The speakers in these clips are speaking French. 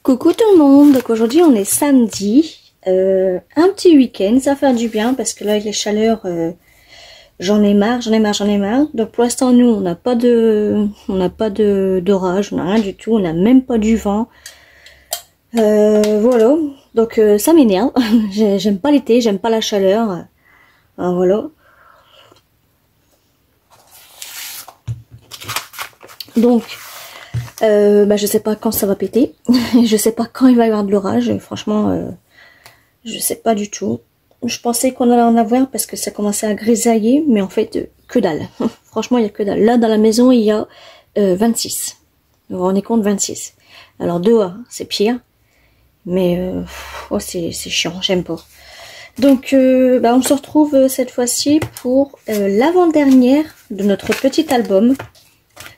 Coucou tout le monde, donc aujourd'hui on est samedi, un petit week-end, ça fait du bien parce que là les chaleurs, j'en ai marre. Donc pour l'instant nous on n'a pas d'orage, on n'a rien du tout, on n'a même pas du vent, voilà. Donc ça m'énerve, j'aime pas l'été, j'aime pas la chaleur, voilà. Donc je sais pas quand ça va péter, je sais pas quand il va y avoir de l'orage, franchement, je sais pas du tout. Je pensais qu'on allait en avoir parce que ça commençait à grisailler, mais en fait, que dalle. Franchement, il y a que dalle. Là, dans la maison, il y a 26. Vous vous rendez compte, 26. Alors, dehors, c'est pire, mais oh, c'est chiant, j'aime pas. Donc, on se retrouve cette fois-ci pour l'avant-dernière de notre petit album.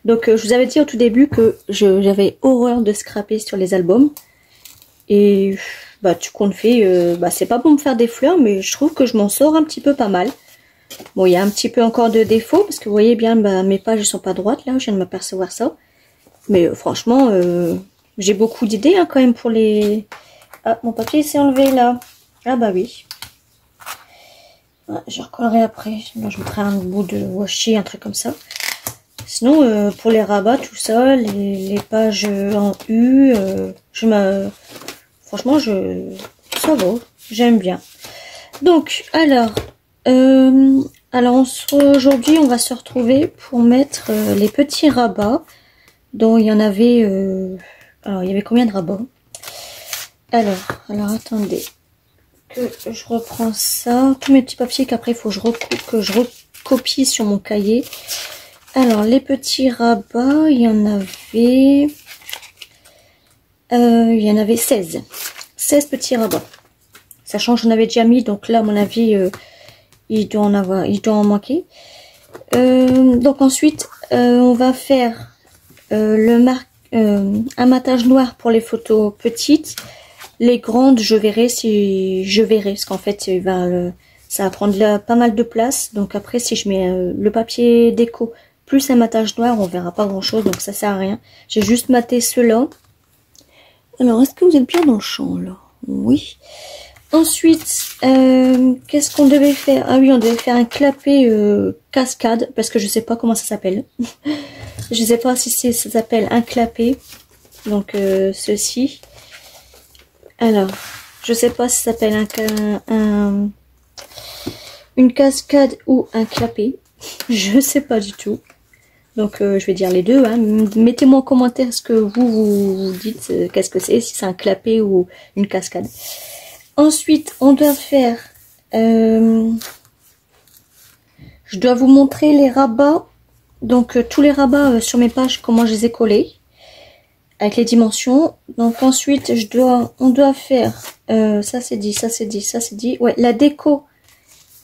Donc je vous avais dit au tout début que j'avais horreur de scraper sur les albums. Et tout compte fait, c'est pas pour me faire des fleurs, mais je trouve que je m'en sors un petit peu pas mal. Bon, il y a un petit peu encore de défauts, parce que vous voyez bien, mes pages ne sont pas droites, là, je viens de m'apercevoir ça. Mais franchement, j'ai beaucoup d'idées quand même pour les... Ah, mon papier s'est enlevé là. Ah bah oui. Je recollerai après, sinon je mettrai un bout de washi, un truc comme ça. Sinon, pour les rabats, tout ça, les pages en U, franchement, ça va, j'aime bien. Donc, alors aujourd'hui, on va se retrouver pour mettre les petits rabats, dont il y en avait, alors, il y avait combien de rabats? Alors, attendez, que je reprends ça, tous mes petits papiers qu'après, il faut que je recopie sur mon cahier. Alors, les petits rabats, il y en avait 16. 16 petits rabats. Sachant que j'en avais déjà mis, donc là, à mon avis, il doit en manquer. Donc ensuite, on va faire un matage noir pour les photos petites. Les grandes, je verrai, parce qu'en fait, ça va prendre pas mal de place. Donc après, si je mets le papier déco plus un matage noir, on verra pas grand chose, donc ça sert à rien. J'ai juste maté ceux-là. Alors, est-ce que vous êtes bien dans le champ, là? Oui. Ensuite, qu'est-ce qu'on devait faire? Ah oui, on devait faire un clapet cascade, parce que je sais pas comment ça s'appelle. Je sais pas si ça s'appelle un clapet. Donc, ceci. Alors, je sais pas si ça s'appelle une cascade ou un clapet. Je sais pas du tout. Donc je vais dire les deux, hein. Mettez-moi en commentaire ce que vous dites, qu'est-ce que c'est, si c'est un clapet ou une cascade. Ensuite, on doit faire... je dois vous montrer les rabats. Donc tous les rabats sur mes pages, comment je les ai collés. Avec les dimensions. Donc ensuite, on doit faire... ça c'est dit. Ouais, la déco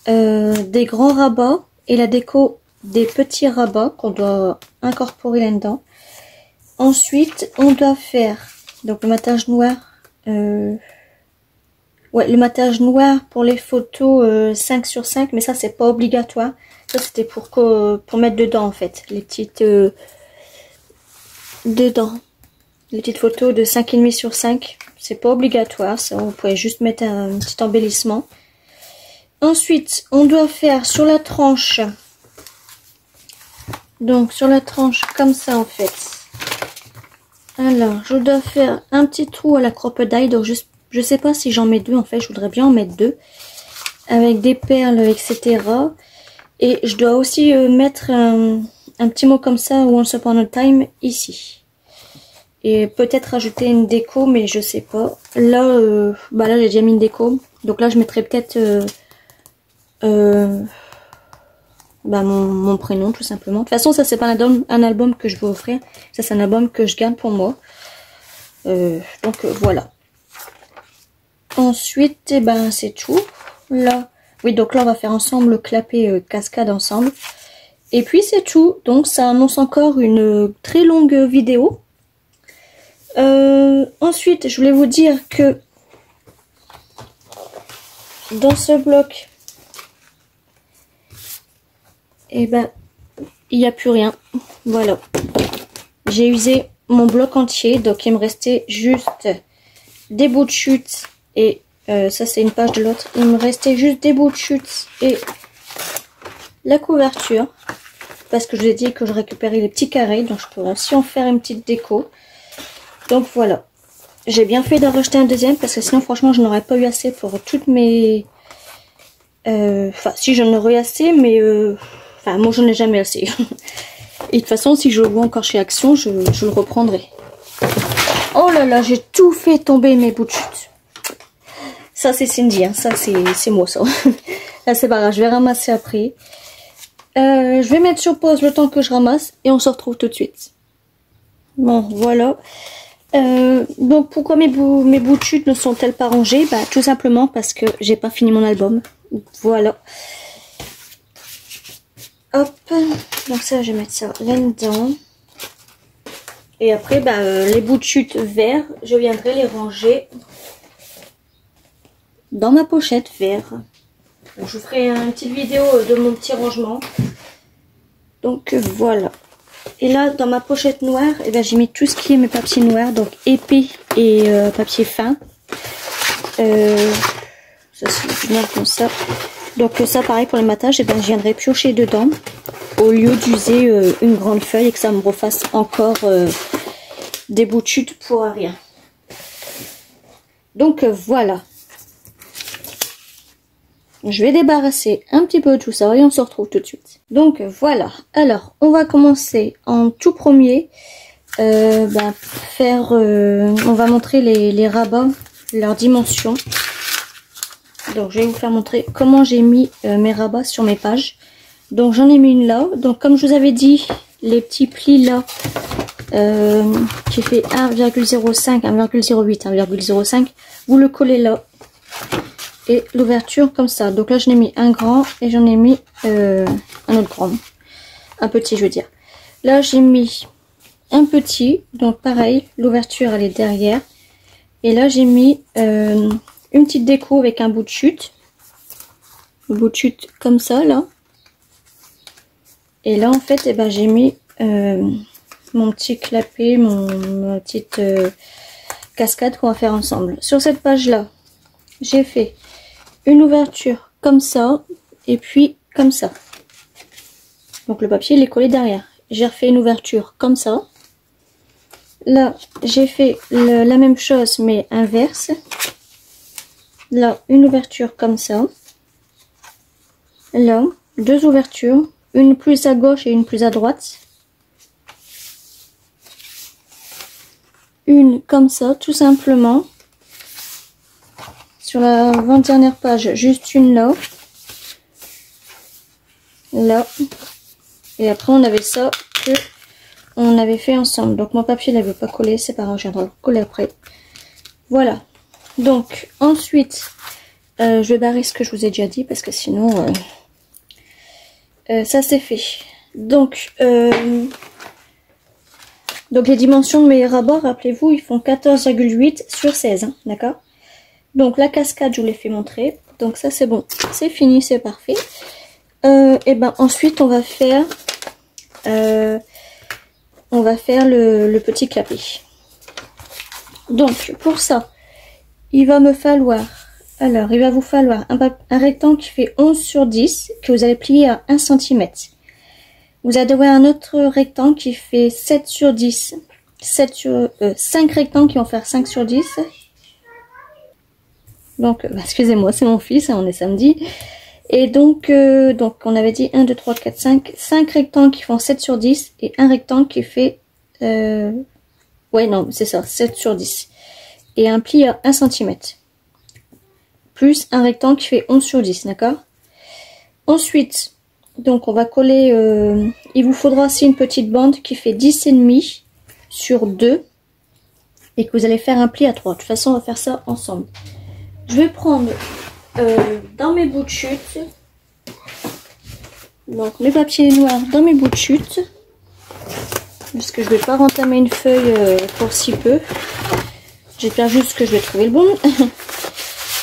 des grands rabats et la déco des petits rabats qu'on doit incorporer là-dedans. Ensuite, on doit faire donc le matage noir. Le matage noir pour les photos 5 sur 5, mais ça c'est pas obligatoire. Ça c'était pour mettre dedans en fait les petites les petites photos de 5,5 sur 5. C'est pas obligatoire, ça vous pouvez juste mettre un petit embellissement. Ensuite, on doit faire sur la tranche. Donc sur la tranche comme ça en fait. Alors je dois faire un petit trou à la crocodile. Donc je sais pas si j'en mets deux en fait. Je voudrais bien en mettre deux. Avec des perles etc. Et je dois aussi mettre un petit mot comme ça. Once upon a time ici. Et peut-être rajouter une déco mais je sais pas. Là, là j'ai déjà mis une déco. Donc là je mettrai peut-être... mon prénom tout simplement. De toute façon ça c'est pas un album que je vais offrir, ça c'est un album que je garde pour moi. Donc voilà. Ensuite c'est tout. Là, oui donc là on va faire ensemble le clapet cascade ensemble. Et puis c'est tout. Donc ça annonce encore une très longue vidéo. Ensuite je voulais vous dire que dans ce bloc il n'y a plus rien. Voilà. J'ai usé mon bloc entier. Donc, il me restait juste des bouts de chute et ça c'est une page de l'autre. Il me restait juste des bouts de chute et la couverture. Parce que je vous ai dit que je récupérais les petits carrés. Donc je peux aussi en faire une petite déco. Donc voilà. J'ai bien fait d'en rejeter un deuxième. Parce que sinon franchement je n'aurais pas eu assez pour toutes mes... Enfin si j'en aurais assez. Mais enfin moi j'en ai jamais assez. Et de toute façon si je le vois encore chez Action. Je le reprendrai. Oh là là, j'ai tout fait tomber mes bouts de chute. Ça c'est Cindy. Hein. Ça c'est moi ça. Là c'est pas grave. Je vais ramasser après. Je vais mettre sur pause le temps que je ramasse et on se retrouve tout de suite. Bon, voilà. Donc pourquoi mes bouts de chute ne sont-elles pas rangés? Bah tout simplement parce que j'ai pas fini mon album. Voilà. Hop. Donc ça, je vais mettre ça là-dedans. Et après, bah, les bouts de chute verts, je viendrai les ranger dans ma pochette vert. Donc, je vous ferai une petite vidéo de mon petit rangement. Donc voilà. Et là, dans ma pochette noire, eh ben, j'ai mis tout ce qui est mes papiers noirs, donc épais et papier fin. Ça c'est bien comme ça. Donc ça, pareil pour les matages, eh ben, je viendrai piocher dedans au lieu d'user une grande feuille et que ça me refasse encore des bouts de chute pour rien. Donc voilà. Je vais débarrasser un petit peu de tout ça et on se retrouve tout de suite. Donc voilà. Alors, on va commencer en tout premier. On va montrer les rabats, leurs dimensions. Donc je vais vous faire montrer comment j'ai mis mes rabats sur mes pages. Donc j'en ai mis une là. Donc comme je vous avais dit, les petits plis là, qui fait 1,05, 1,08, 1,05, vous le collez là. Et l'ouverture comme ça. Donc là, j'en ai mis un grand et j'en ai mis un autre grand. Un petit, je veux dire. Là, j'ai mis un petit. Donc pareil, l'ouverture, elle est derrière. Et là, j'ai mis une petite déco avec un bout de chute. Un bout de chute comme ça, là. Et là, en fait, eh ben, j'ai mis mon petit clapet, ma petite cascade qu'on va faire ensemble. Sur cette page-là, j'ai fait une ouverture comme ça et puis comme ça. Donc le papier il est collé derrière. J'ai refait une ouverture comme ça. Là j'ai fait la même chose mais inverse. Là une ouverture comme ça. Là deux ouvertures, une plus à gauche et une plus à droite. Une comme ça tout simplement. Sur la 20e page, juste une là. Là. Et après, on avait ça que on avait fait ensemble. Donc, mon papier n'avait pas collé. C'est pas grave, je viendrai le coller après. Voilà. Donc, ensuite, je vais barrer ce que je vous ai déjà dit parce que sinon, ça c'est fait. Donc, les dimensions de mes rabats, rappelez-vous, ils font 14,8 sur 16. Hein, d'accord? Donc la cascade, je vous l'ai fait montrer. Donc ça c'est bon, c'est fini, c'est parfait. Et ben ensuite on va faire le petit clapet. Donc pour ça, il va vous falloir un rectangle qui fait 11 sur 10 que vous allez plier à 1 cm. Vous allez avoir un autre rectangle qui fait 7 sur 10. 5 rectangles qui vont faire 5 sur 10. Donc, excusez-moi, c'est mon fils, hein, on est samedi. Et donc on avait dit 1, 2, 3, 4, 5. 5 rectangles qui font 7 sur 10. Et un rectangle qui fait... ouais, non, c'est ça, 7 sur 10. Et un pli à 1 cm. Plus un rectangle qui fait 11 sur 10, d'accord? Ensuite, donc on va coller... il vous faudra aussi une petite bande qui fait 10,5 sur 2. Et que vous allez faire un pli à 3. De toute façon, on va faire ça ensemble. Je vais prendre dans mes bouts de chute, donc mes papiers noirs dans mes bouts de chute, parce que je ne vais pas rentamer une feuille pour si peu. J'espère juste que je vais trouver le bon.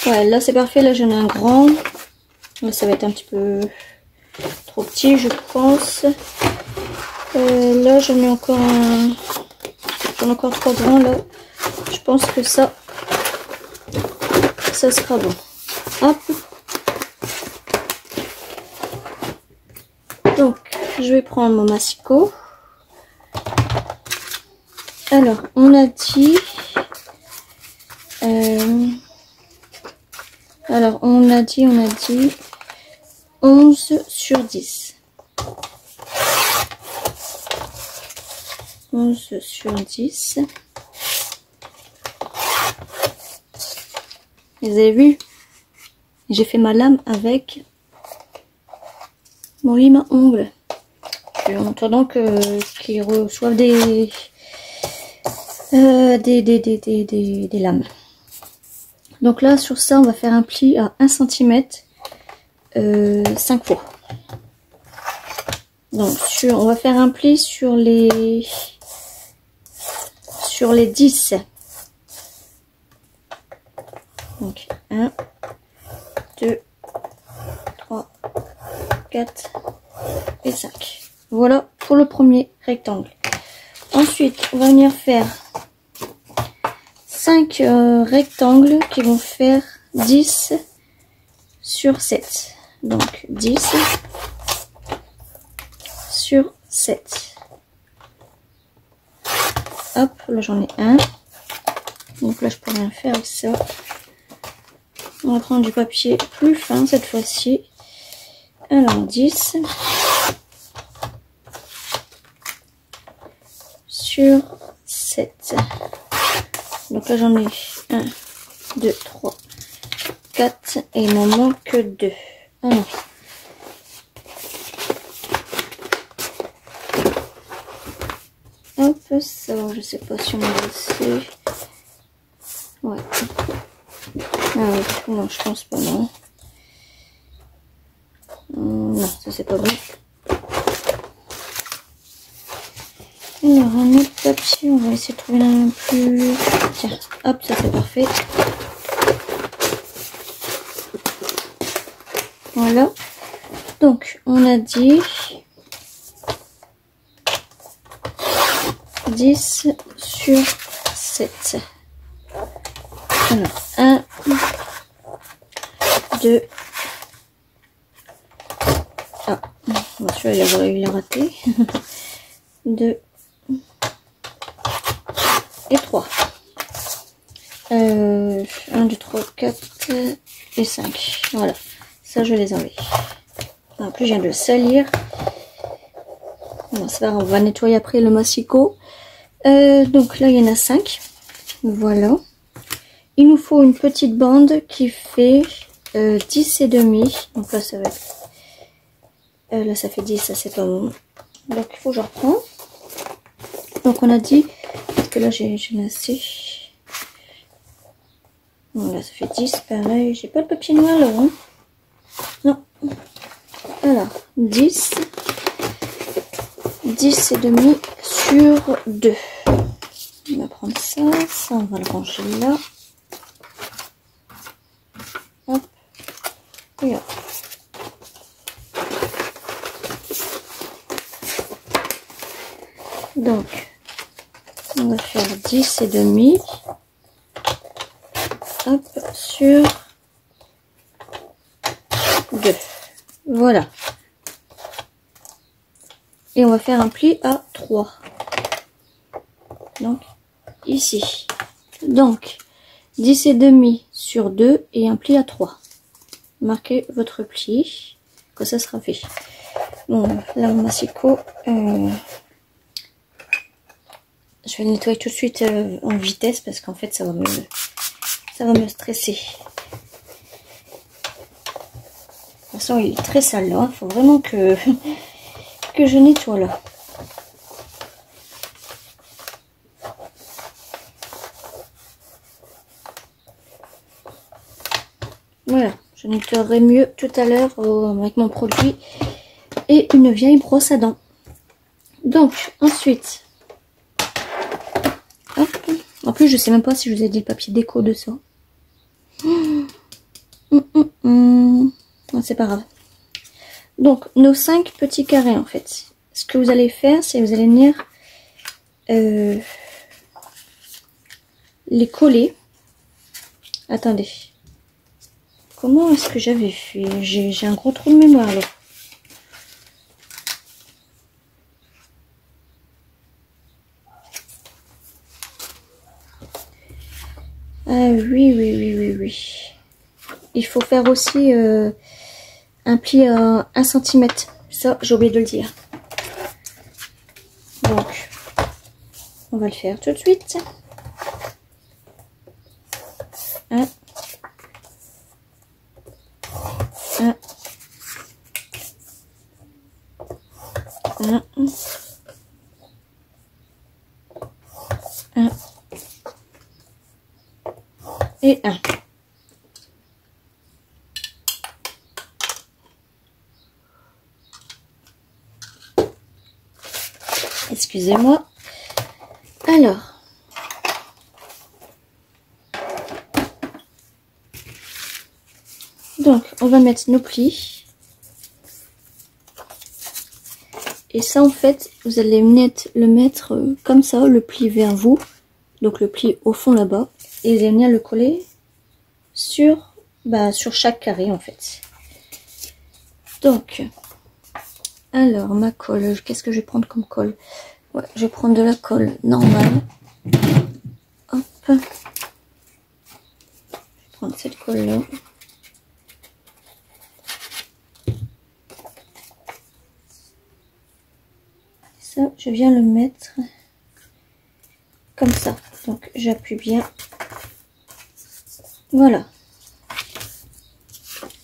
Ouais, là c'est parfait, là j'en ai un grand. Là ça va être un petit peu trop petit je pense. Là j'en ai encore un... J'en ai encore 3 grands là. Je pense que ça ça sera bon. Hop. Donc, je vais prendre mon massicot. Alors, on a dit... on a dit 11 sur 10. 11 sur 10. Vous avez vu? J'ai fait ma lame avec mon lime à ongles. En attendant qu'ils reçoivent des lames. Donc là, sur ça, on va faire un pli à 1 cm 5 fois. Donc on va faire un pli sur les 10. Donc 1, 2, 3, 4 et 5. Voilà pour le premier rectangle. Ensuite, on va venir faire 5 rectangles qui vont faire 10 sur 7. Donc 10 sur 7. Hop, là j'en ai un. Donc là je peux rien faire avec ça. On va prendre du papier plus fin cette fois-ci. Alors 10 sur 7. Donc là j'en ai 1, 2, 3, 4 et il m'en manque 2. Alors, hop, ça, je sais pas si on va laisser. Ouais. Ah oui, non, je pense pas, non. Non, ça c'est pas bon. Alors, un autre papier, on va essayer de trouver un plus... Tiens, hop, ça c'est parfait. Voilà. Donc, on a dit 10 sur 7. Alors, 1, 2... Ah, celui-là, il a raté. 2 et 3. 1, 2, 3, 4 et 5. Voilà. Ça, je les enlève. En plus, je viens de le salir. Bon, c'est pas grave, on va nettoyer après le massicot. Donc là, il y en a 5. Voilà. Il nous faut une petite bande qui fait 10 et demi. Donc là, ça va être... là, ça fait 10, ça c'est pas bon. Donc, il faut que je reprends. Donc, on a dit... Parce que là, j'ai lassé. Voilà, ça fait 10, pareil. J'ai pas de papier noir là, hein. Non. Alors, 10. 10 et demi sur 2. On va prendre ça. Ça, on va le ranger là. Hop. Et hop. Donc, on va faire 10 et demi. Hop, sur 2. Voilà. Et on va faire un pli à 3. Donc, ici. Donc, 10 et demi sur 2 et un pli à 3. Marquez votre pli, que ça sera fait. Bon, là, mon massicot, je vais le nettoyer tout de suite en vitesse parce qu'en fait, ça va me stresser. De toute façon, il est très sale là. Il faut vraiment que je nettoie là. Voilà, je nettoierai mieux tout à l'heure avec mon produit et une vieille brosse à dents. Donc, ensuite, hop. En plus, je sais même pas si je vous ai dit le papier déco de ça. Non, c'est pas grave. Donc, nos 5 petits carrés, en fait. Ce que vous allez faire, c'est que vous allez venir les coller. Attendez. comment est-ce que j'avais fait? J'ai un gros trou de mémoire là. Ah oui, oui, oui, oui, oui. Il faut faire aussi un pli à 1 cm. Ça, j'ai oublié de le dire. Donc, on va le faire tout de suite. 1, 1, 1, 1 et 1. Excusez-moi. Alors, donc on va mettre nos plis. Et ça, en fait, vous allez le mettre comme ça, le pli vers vous. Donc le pli au fond là-bas. Et vous allez venir le coller sur chaque carré, en fait. Donc, alors, ma colle, qu'est-ce que je vais prendre comme colle? Ouais, je vais prendre de la colle normale. Hop. Je vais prendre cette colle-là. Ça, je viens le mettre comme ça. Donc, j'appuie bien. Voilà.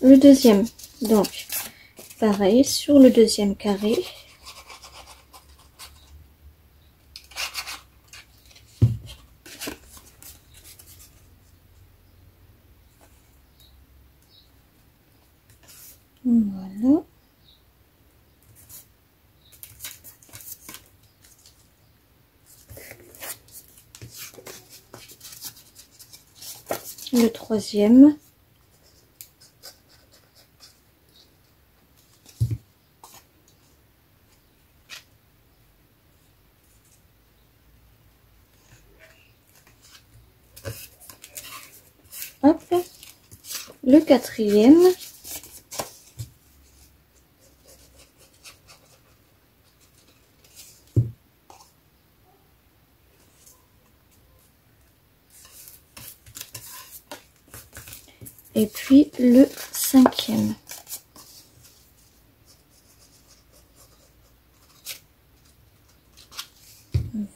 Le deuxième. Donc, pareil, sur le deuxième carré. Voilà. Le troisième. Hop. Le quatrième. Et puis le cinquième.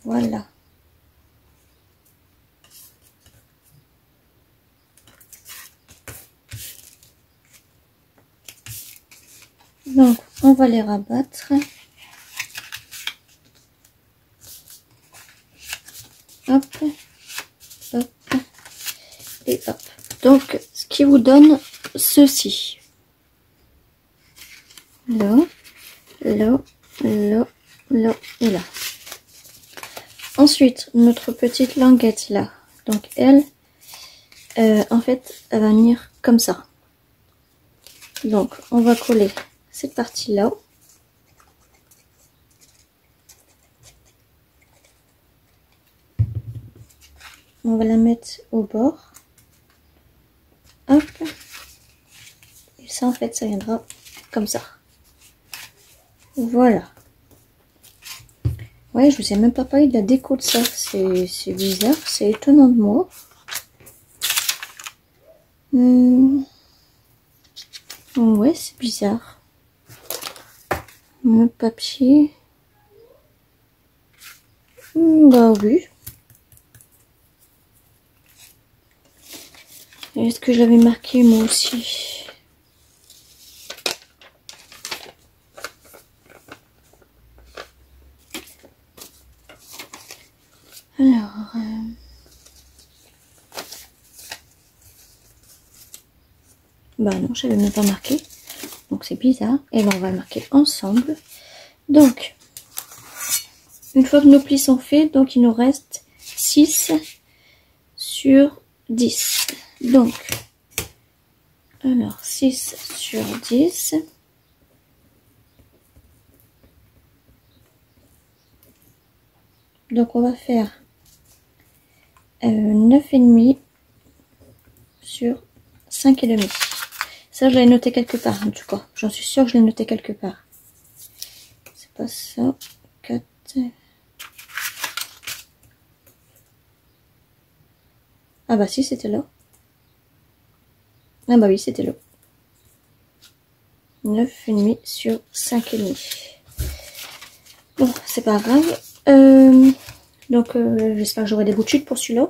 Voilà. Donc, on va les rabattre. Hop, hop, et hop. Donc, ce qui vous donne ceci. Là, là, là, là et là. Ensuite, notre petite languette là. Donc, elle, en fait, elle va venir comme ça. Donc, on va coller cette partie-là. On va la mettre au bord. Hop. Et ça, en fait, ça viendra comme ça. Voilà. Ouais, je vous ai même pas parlé de la déco de ça. C'est bizarre, c'est étonnant de moi. Ouais, c'est bizarre. Le papier. Bah oui. Est-ce que je l'avais marqué moi aussi? Alors... Bah non, je l'avais même pas marqué. Donc c'est bizarre. Et ben on va le marquer ensemble. Donc, une fois que nos plis sont faits, donc il nous reste 6 sur 10. Donc, alors 6 sur 10. Donc on va faire 9,5 sur 5,5. Ça, je l'ai noté quelque part, en tout cas. J'en suis sûre que je l'ai noté quelque part. C'est pas ça. 4. Ah bah si, c'était là. Ah bah oui, c'était là. 9,5 sur 5,5. Bon, c'est pas grave. Donc, j'espère que j'aurai des bouts de chute pour celui-là.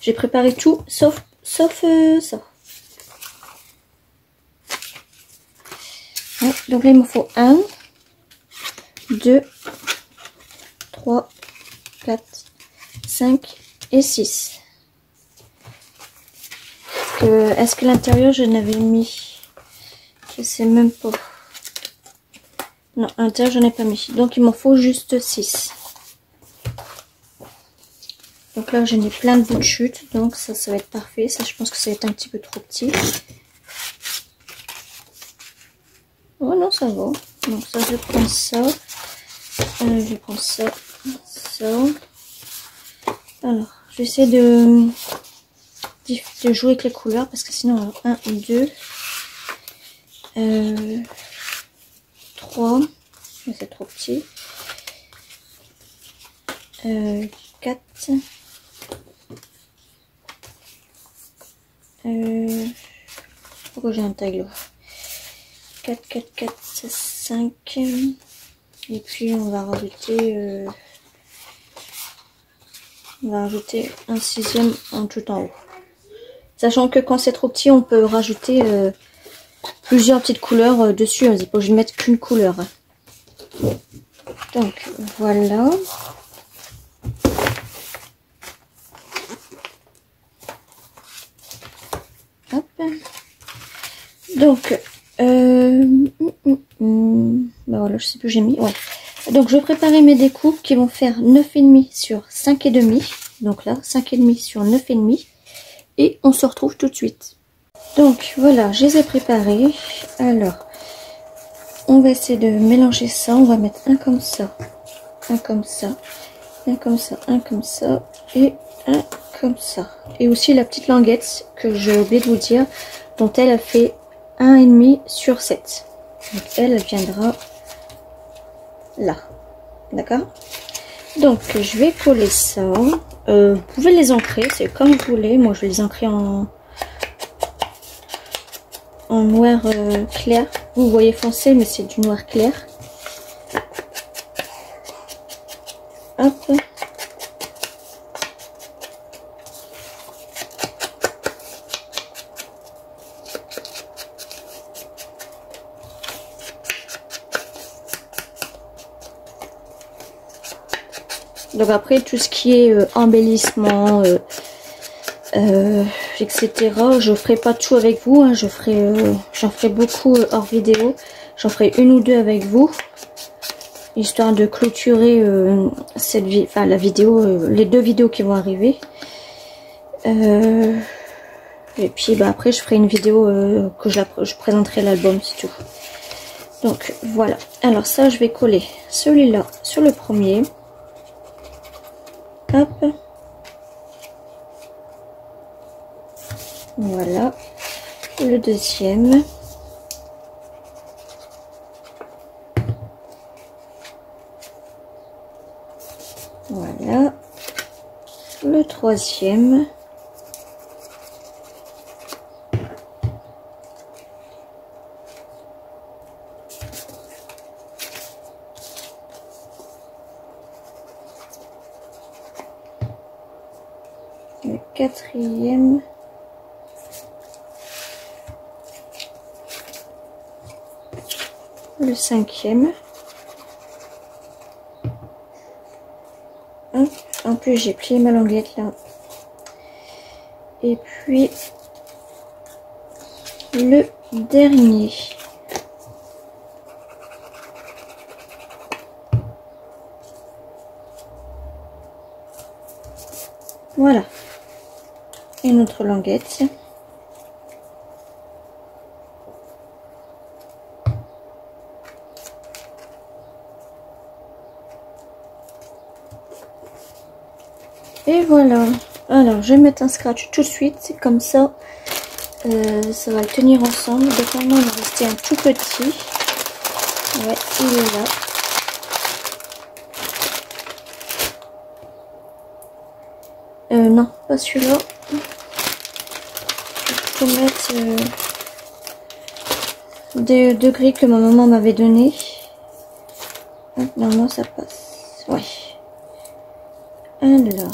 J'ai préparé tout, sauf ça. Ouais, donc là, il me faut 1, 2, 3, 4, 5 et 6. Est-ce que l'intérieur, je n'avais mis? Je sais même pas. Non, à l'intérieur, je n'ai pas mis. Donc, il m'en faut juste 6. Donc là, j'ai mis plein de bouts de chute. Donc, ça va être parfait. Ça, je pense que ça va être un petit peu trop petit. Oh non, ça va. Donc, ça, je prends ça. Je prends ça. Ça. Alors, je vais essayer de jouer avec les couleurs. Parce que sinon, 1, 2, 3. C'est trop petit. 4. Pourquoi j'ai un tag là? 4, 4, 4, 5. Et puis on va rajouter un 6e en tout en haut. Sachant que quand c'est trop petit, on peut rajouter plusieurs petites couleurs dessus. On n'est pas obligé de mettre qu'une couleur. Donc voilà. Hop. Donc, bah voilà, je sais plus où j'ai mis. Ouais. Donc, je préparais mes découpes qui vont faire 9,5 sur 5,5. Donc là, 5,5 sur 9,5. Et on se retrouve tout de suite. Donc, voilà, je les ai préparés. Alors, on va essayer de mélanger ça. On va mettre un comme ça, un comme ça, un comme ça, un comme ça et un comme ça. Et aussi la petite languette que j'ai oublié de vous dire, dont elle a fait 1,5 sur 7. Donc elle viendra là. D'accord? Donc je vais coller ça. Vous pouvez les ancrer, c'est comme vous voulez. Moi je vais les ancrer en noir clair. Vous voyez foncé, mais c'est du noir clair. Hop. Donc après, tout ce qui est embellissement, etc. Je ferai pas tout avec vous. Hein, j'en ferai beaucoup hors vidéo. J'en ferai une ou deux avec vous, histoire de clôturer la vidéo, les 2 vidéos qui vont arriver. Et puis bah, après, je ferai une vidéo que je présenterai l'album, c'est tout. Donc voilà. Alors ça, je vais coller celui-là sur le premier. Hop. Voilà. Le deuxième. Voilà. Le troisième. Le quatrième. Le cinquième. Hop. En plus j'ai plié ma languette là. Et puis le dernier. Voilà. Une autre languette. Et voilà. Alors, je vais mettre un scratch tout de suite. Comme ça, ça va le tenir ensemble. Donc maintenant il va rester un tout petit. Ouais, il est là. Non, pas celui-là. Je vais mettre des degrés que ma maman m'avait donné. Normalement ça passe. Ouais. Alors.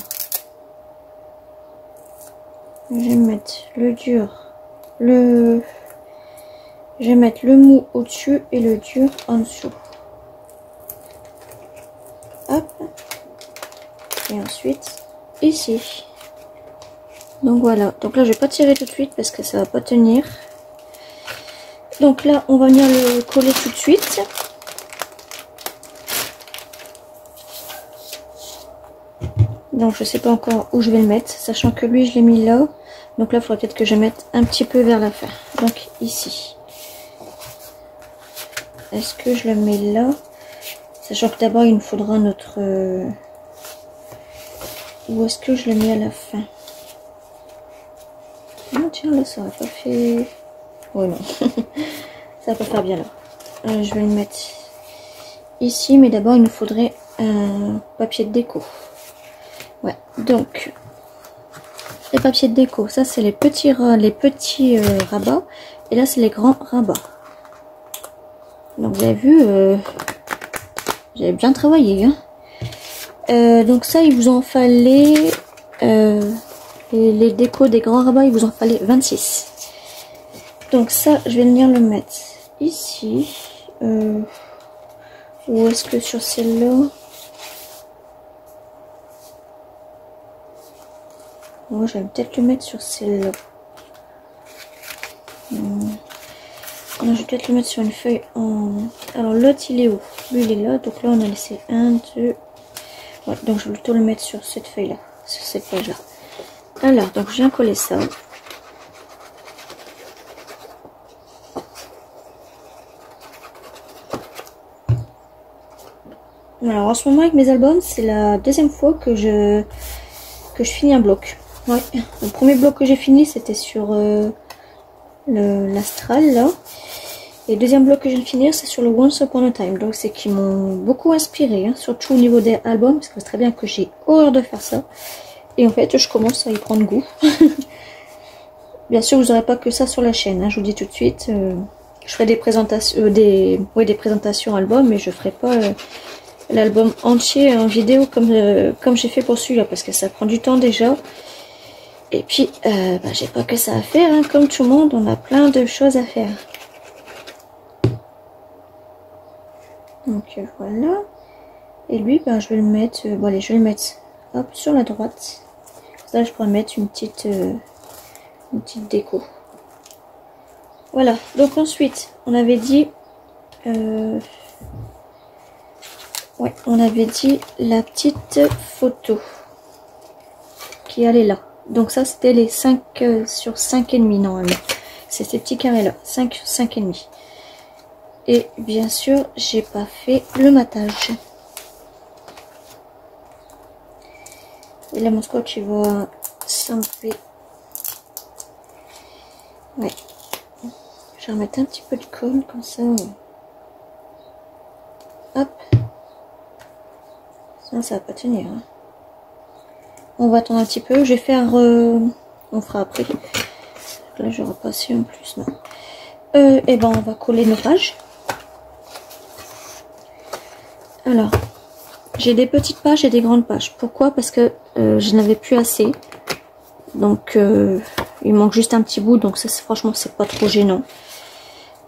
Je vais mettre le dur. Je vais mettre le mou au-dessus et le dur en dessous. Hop. Et ensuite, ici. Donc voilà. Donc là, je vais pas tirer tout de suite parce que ça va pas tenir. Donc là, on va venir le coller tout de suite. Donc je sais pas encore où je vais le mettre, sachant que lui, je l'ai mis là. Donc là, il faudrait peut-être que je mette un petit peu vers la fin. Donc ici. Est-ce que je le mets là? Sachant que d'abord, il nous faudra notre... Où est-ce que je le mets à la fin? Non, tiens, là, ça va pas fait... Oh non. Ça va pas faire bien là. Je vais le mettre ici, mais d'abord, il nous faudrait un papier de déco. Ouais, donc... Les papiers de déco, ça c'est les petits rabats. Et là, c'est les grands rabats. Donc, vous avez vu... J'avais bien travaillé, hein. Donc ça, il vous en fallait... les décos des grands rabats, il vous en fallait 26. Donc ça, je vais venir le mettre ici. Ou est-ce que sur celle-là... Moi, je vais peut-être le mettre sur celle-là. Non, je vais peut-être le mettre sur une feuille en... Alors l'autre, il est où? Lui, il est là. Donc là, on a laissé 1, 2... Ouais, donc je vais plutôt le mettre sur cette feuille-là. Sur cette page-là. Alors, donc je viens coller ça. Alors, en ce moment, avec mes albums, c'est la deuxième fois que je finis un bloc. Ouais, le premier bloc que j'ai fini, c'était sur l'Astral, là. Et le deuxième bloc que je viens de finir, c'est sur le Once Upon a Time. Donc, c'est qui m'ont beaucoup inspiré, hein, surtout au niveau des albums, parce que c'est très bien que j'ai horreur de faire ça. Et en fait, je commence à y prendre goût. Bien sûr, vous n'aurez pas que ça sur la chaîne, hein, je vous dis tout de suite. Je ferai des présentations, des présentations albums, mais je ferai pas l'album entier en vidéo comme j'ai fait pour celui-là, parce que ça prend du temps déjà. Et puis, j'ai pas que ça à faire, hein. Comme tout le monde, on a plein de choses à faire. Donc voilà. Et lui, je vais le mettre, bon allez, je vais le mettre hop, sur la droite. Ça, je pourrais mettre une petite déco. Voilà. Donc ensuite, on avait dit, ouais, on avait dit la petite photo qui allait là. Donc ça, c'était les 5 sur 5,5 normalement. C'est ces petits carrés là, 5 sur 5,5. Et bien sûr, j'ai pas fait le matage. Et là, mon scotch, il va s'enlever. Ouais. Je vais remettre un petit peu de colle, comme ça. Hop. Sinon, ça va pas tenir. Hein. On va attendre un petit peu. Je vais faire... on fera après. Là, je vais repasser en plus. Non. Et ben, on va coller nos pages. Alors, j'ai des petites pages et des grandes pages. Pourquoi? Parce que je n'avais plus assez. Donc, il manque juste un petit bout. Donc, ça, franchement, c'est pas trop gênant.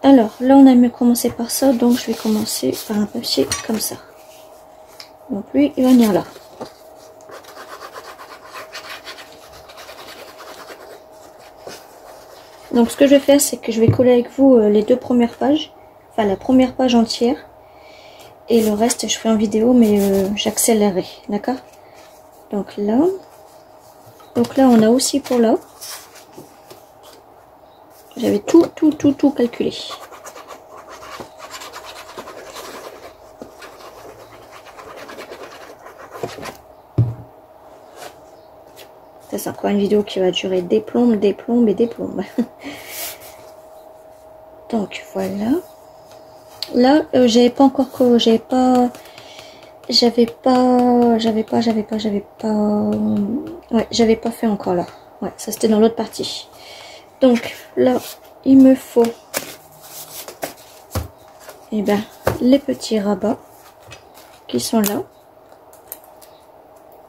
Alors, là, on a mieux commencé par ça. Donc, je vais commencer par un papier comme ça. Donc, lui, il va venir là. Donc, ce que je vais faire, c'est que je vais coller avec vous les deux premières pages. Enfin, la première page entière. Et le reste, je ferai en vidéo, mais j'accélérerai, d'accord? Donc là, on a aussi pour là. J'avais tout calculé. De toute c'est encore une vidéo qui va durer des plombes, des plombes et des plombes. Donc voilà. Là, j'avais pas encore j'avais pas fait encore là. Ouais, ça c'était dans l'autre partie. Donc là, il me faut les petits rabats qui sont là.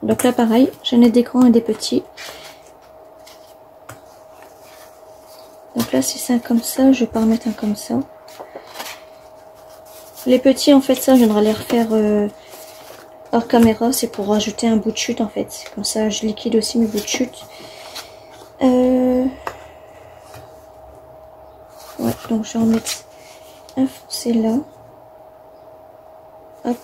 Donc là pareil, j'en ai des grands et des petits. Donc là si c'est un comme ça, je vais pas remettre un comme ça. Les petits en fait ça je viendrai les refaire hors caméra, c'est pour rajouter un bout de chute en fait. Comme ça je liquide aussi mes bouts de chute. Ouais, donc je vais en mettre un foncé là. Hop.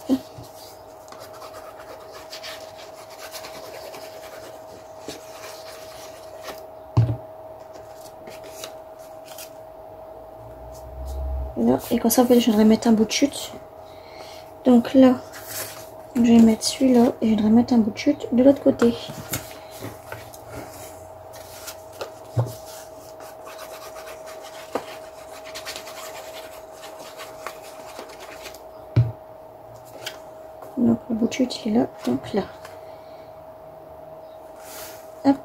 Là, et comme ça en fait je viendrai mettre un bout de chute. Donc là, je vais mettre celui-là et je viendrai mettre un bout de chute de l'autre côté. Donc le bout de chute il est là, donc là. Hop.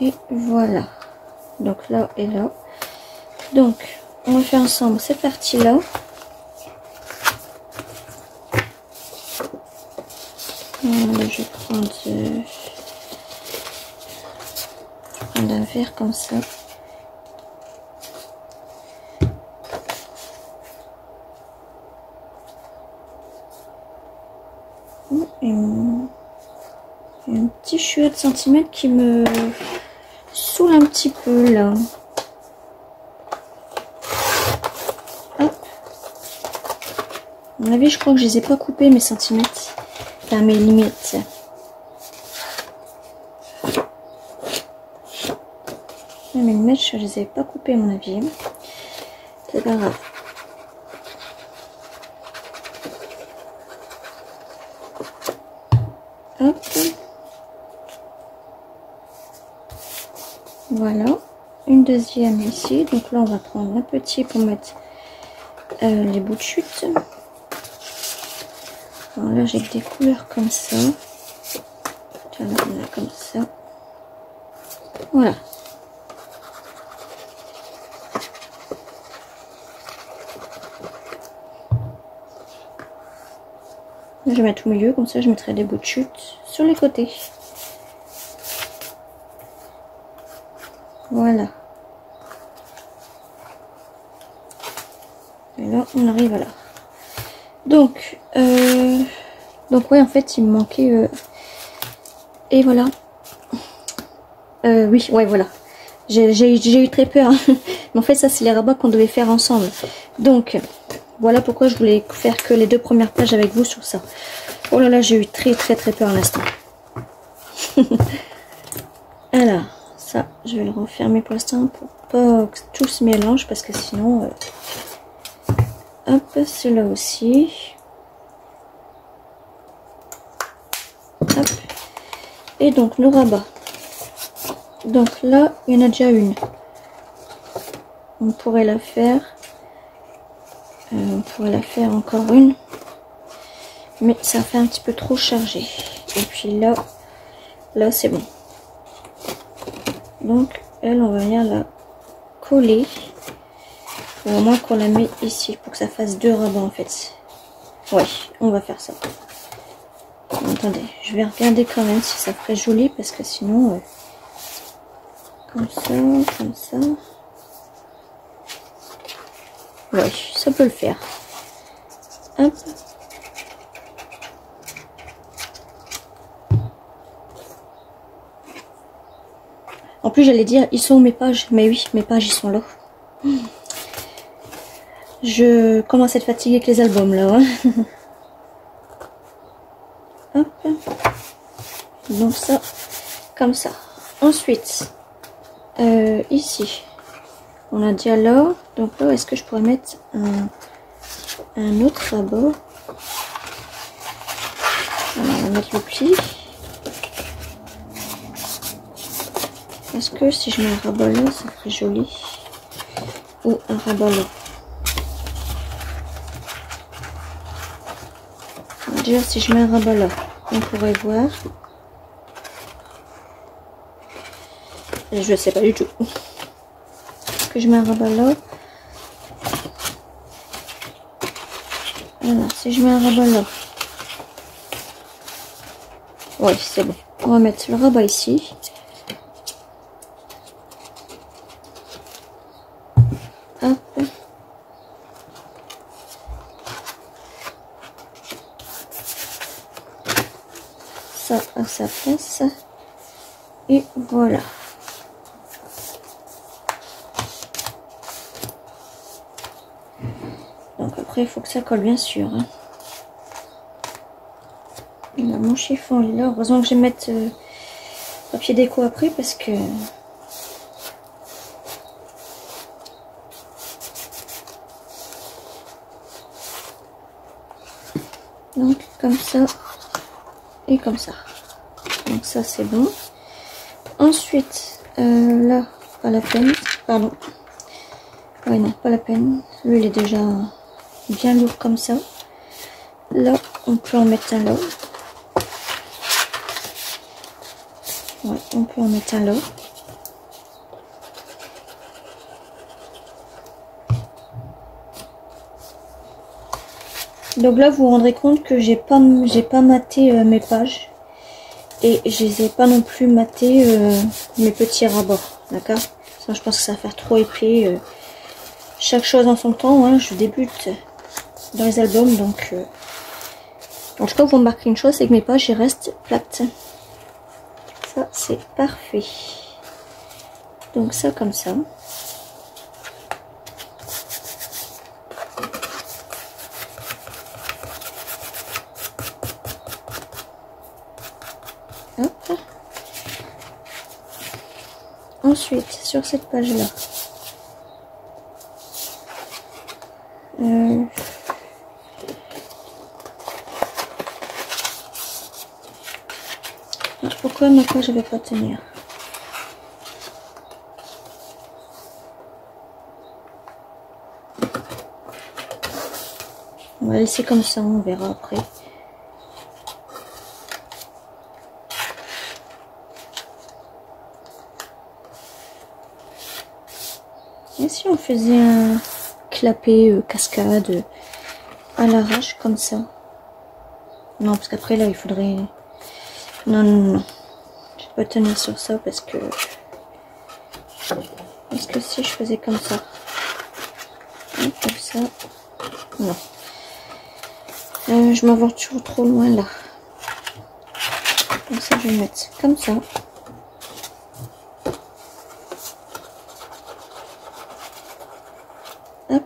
Et voilà. Donc là et là. Donc on va faire ensemble cette partie là. Voilà, je vais prendre un verre comme ça. Et un petit chouette de centimètres qui me saoule un petit peu là. Hop. À mon avis, je crois que je les ai pas coupés mes centimètres. Enfin mes limites. Mes limites, je les ai pas coupés à mon avis. C'est pas grave. Hop. Voilà. Une deuxième ici. Donc là, on va prendre un petit pour mettre les bouts de chute. Alors là, j'ai des couleurs comme ça. Voilà, comme ça. Voilà. Je vais mettre au milieu, comme ça je mettrai des bouts de chute sur les côtés. Voilà. Et là, on arrive à là. Donc ouais, en fait, il me manquait... Et voilà. Oui, ouais, voilà. J'ai eu très peur. Mais en fait, ça, c'est les rabats qu'on devait faire ensemble. Donc, voilà pourquoi je voulais faire que les 2 premières pages avec vous sur ça. Oh là là, j'ai eu très peur à l'instant. Alors, ça, je vais le refermer pour l'instant pour pas que tout se mélange parce que sinon... Hop, cela aussi. Hop. Et donc, nos rabats. Donc là, il y en a déjà une. On pourrait la faire. On pourrait la faire encore une. Mais ça fait un petit peu trop chargé. Et puis là c'est bon. Donc, elle, on va venir la coller. Ou au moins qu'on la met ici pour que ça fasse 2 rabats en fait. Ouais, on va faire ça. Attendez, je vais regarder quand même si ça ferait joli parce que sinon... comme ça. Ouais, ça peut le faire. Hop. En plus, j'allais dire, ils sont où mes pages? Mais oui, mes pages, ils sont là. Je commence à être fatiguée avec les albums, là. Hein. Hop. Donc ça, comme ça. Ensuite, ici, on a déjà là. Donc là, est-ce que je pourrais mettre un autre rabat. Alors, on va mettre le pli. Est-ce que si je mets un rabat là, ça ferait joli? Ou un rabat là? Déjà, si je mets un rabat là, on pourrait voir. Je sais pas du tout. Est-ce que je mets un rabat là? Alors, si je mets un rabat là. Oui, c'est bon. On va mettre le rabat ici. Hop. Ça à sa place. Et voilà. Donc après, il faut que ça colle bien sûr. Hein. Là, mon chiffon est là. Heureusement que je vais mettre papier déco après parce que... Donc comme ça et comme ça. Donc ça c'est bon. Ensuite, là, pas la peine. Pardon. Ouais non, pas la peine. Lui il est déjà bien lourd comme ça. Là, on peut en mettre un là. Ouais, on peut en mettre un là. Donc là, vous vous rendrez compte que j'ai pas maté mes pages et je les ai pas non plus maté mes petits rabats, d'accord? Ça, je pense que ça va faire trop épais. Chaque chose en son temps, hein, je débute dans les albums, donc en tout cas, vous remarquez une chose, c'est que mes pages, elles restent plates. Ça, c'est parfait. Donc ça, comme ça. Hop. Ensuite, sur cette page-là, pourquoi ma page ne va pas tenir? On va laisser comme ça, on verra après. Et si on faisait un clapet cascade à l'arrache comme ça? Non, parce qu'après là il faudrait... Non, non, non. Je vais pas tenir sur ça parce que... Est-ce que si je faisais comme ça? Et comme ça... Non. Je m'avance toujours trop loin là. Donc ça je vais mettre comme ça. Hop.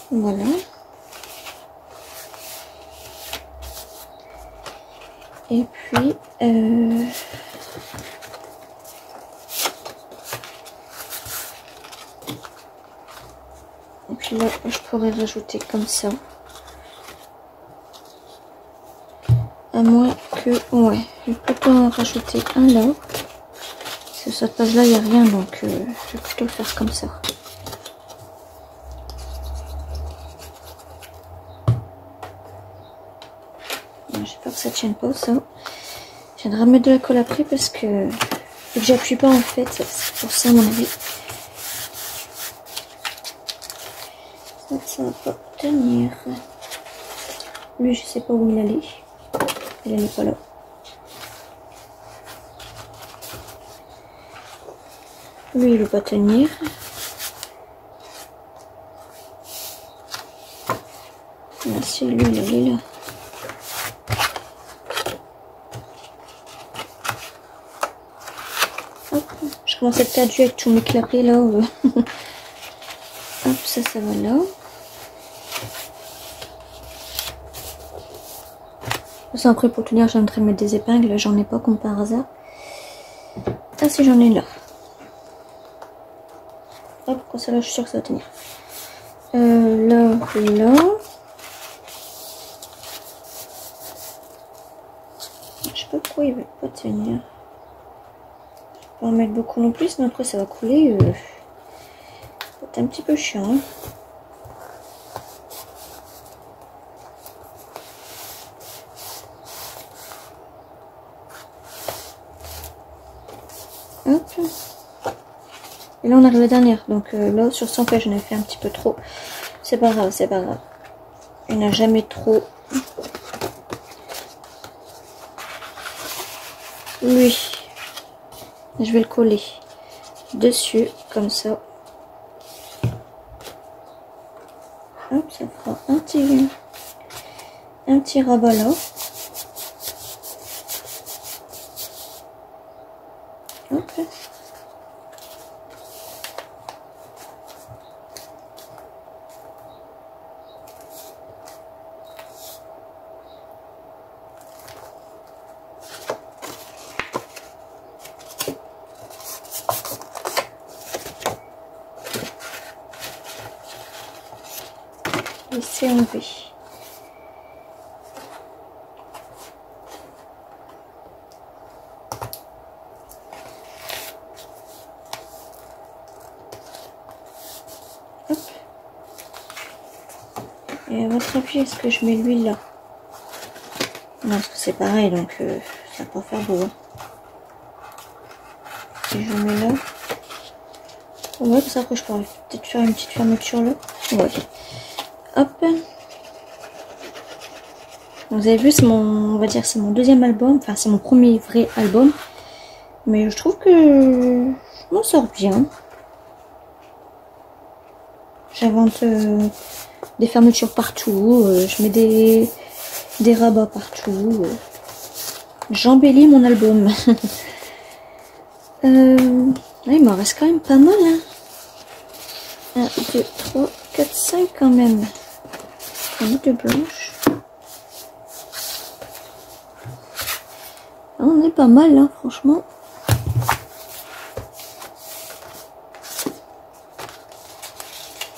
Voilà. Et puis là je pourrais rajouter comme ça. À moins que... Ouais, je vais plutôt en rajouter un là. Parce que cette page là il n'y a rien, donc je vais plutôt faire comme ça. J'ai peur que ça tienne pas ça. Je viens de remettre de la colle après parce que vu que j'appuie pas en fait, c'est pour ça à mon avis. Ça va pas tenir. Lui je sais pas où il allait. Il allait pas là. Lui il veut pas tenir. Là c'est lui, il allait là. Je commence à être perdue avec tous mes clapets là. Hop, ça va là. Ça après pour tenir, j'aimerais mettre des épingles. J'en ai pas comme par hasard. Ah si, j'en ai là. Hop, comme ça là, je suis sûre que ça va tenir. Là. Je sais pas pourquoi il va pas tenir. Je vais pas en mettre beaucoup non plus, sinon après ça va couler. C'est un petit peu chiant. Hein. Hop. Et là on arrive à la dernière. Donc là sur 100 pages j'en ai fait un petit peu trop. C'est pas grave, c'est pas grave. Il n'y en a jamais trop. Lui, je vais le coller dessus comme ça. Hop, ça fera un petit rabat là. Hop. Et c'est enlevé. Hop. Et à votre avis, est-ce que je mets l'huile là? Non, parce que c'est pareil, donc ça va pas faire beau. Hein. Si je mets là. Ouais, parce qu'après je pourrais peut-être faire une petite fermeture là. Ouais. Hop. Vous avez vu, c'est mon, on va dire, c'est mon deuxième album. Enfin, c'est mon premier vrai album. Mais je trouve que je m'en sors bien. J'invente des fermetures partout. Je mets des rabats partout. J'embellis mon album. Il m'en reste quand même pas mal. Hein. 1, 2, 3, 4, 5 quand même. On a de blanche. On est pas mal là, franchement.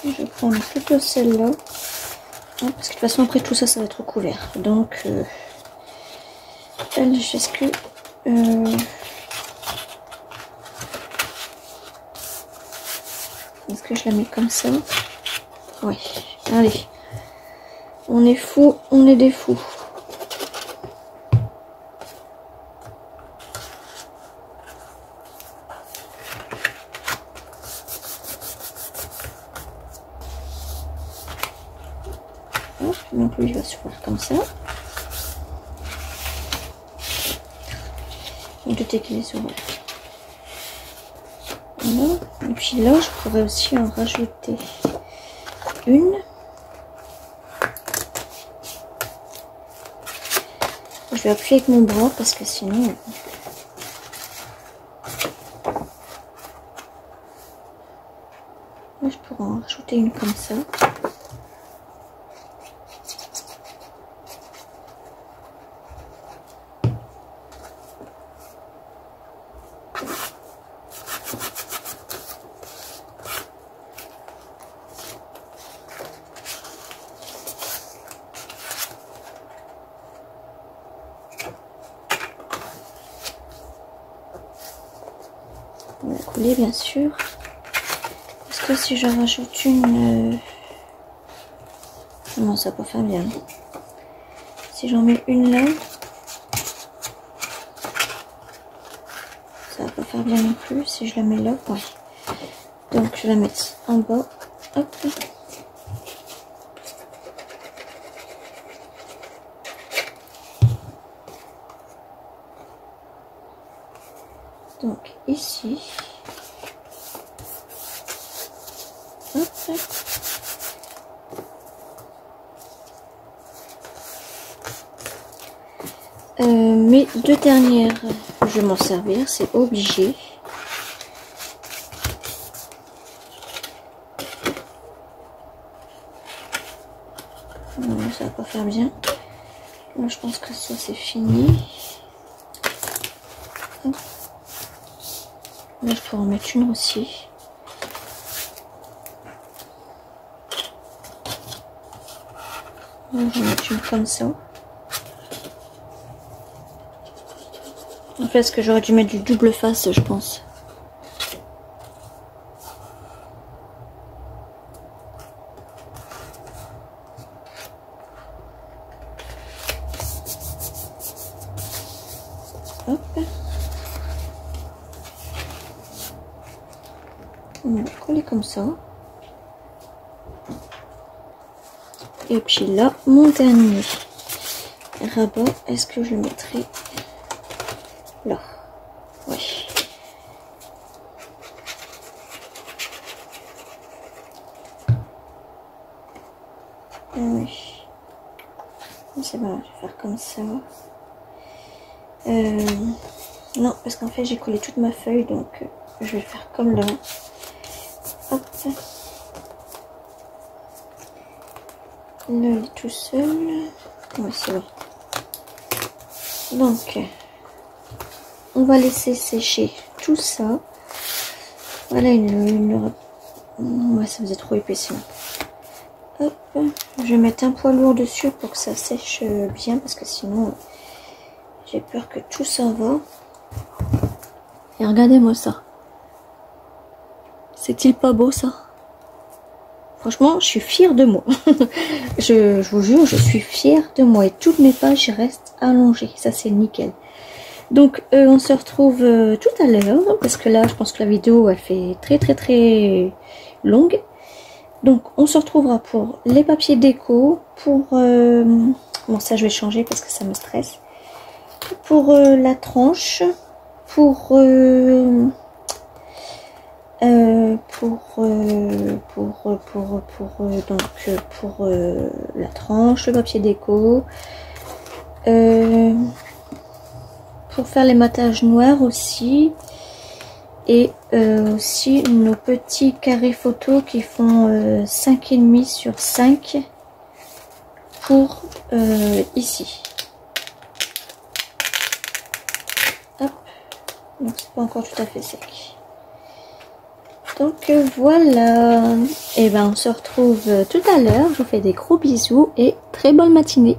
Je vais prendre plutôt celle-là. Parce que de toute façon après tout ça, ça va être recouvert. Donc, elle, est-ce que... Est-ce que je la mets comme ça? Ouais, allez. On est fous, on est des fous. Hop, donc lui il va se voir comme ça. Et tout est qu'il est ouvert. Voilà. Et puis là, je pourrais aussi en rajouter une. Je vais appuyer avec mon bras parce que sinon... Là, je pourrais en rajouter une comme ça. On va coller bien sûr. Parce que si je rajoute une... Non, ça va pas faire bien. Si j'en mets une là... Ça va pas faire bien non plus. Si je la mets là, ouais. Donc je vais la mettre en bas. Hop. Donc ici. Hop. Mes deux dernières, je vais m'en servir, c'est obligé. Non, ça va pas faire bien. Là, je pense que ça c'est fini. Hop. Là, je pourrais en mettre une aussi. Je vais mettre une comme ça. En fait, ce que j'aurais dû mettre du double face, je pense. Hop. On va coller comme ça. Et puis là, mon dernier rabat, est-ce que je le mettrai là? Oui. Oui. C'est bon, je vais faire comme ça. Non, parce qu'en fait, j'ai collé toute ma feuille, donc je vais faire comme là. Hop. Là, il est tout seul. Ouais, c'est bon. Donc, on va laisser sécher tout ça. Voilà ouais, ça faisait trop épais sinon. Hop, je vais mettre un poids lourd dessus pour que ça sèche bien parce que sinon j'ai peur que tout s'en va. Et regardez-moi ça. C'est-il pas beau ça? Franchement, je suis fière de moi. je vous jure, je suis fière de moi et toutes mes pages restent allongées. Ça, c'est nickel. Donc, on se retrouve tout à l'heure parce que là, je pense que la vidéo, elle fait très longue. Donc, on se retrouvera pour les papiers déco, pour... bon, ça, je vais changer parce que ça me stresse. Pour la tranche, pour la tranche, le papier déco, pour faire les matages noirs aussi, et aussi nos petits carrés photos qui font 5,5 sur 5 pour ici. Hop, donc c'est pas encore tout à fait sec. Donc voilà, et ben on se retrouve tout à l'heure. Je vous fais des gros bisous et très bonne matinée.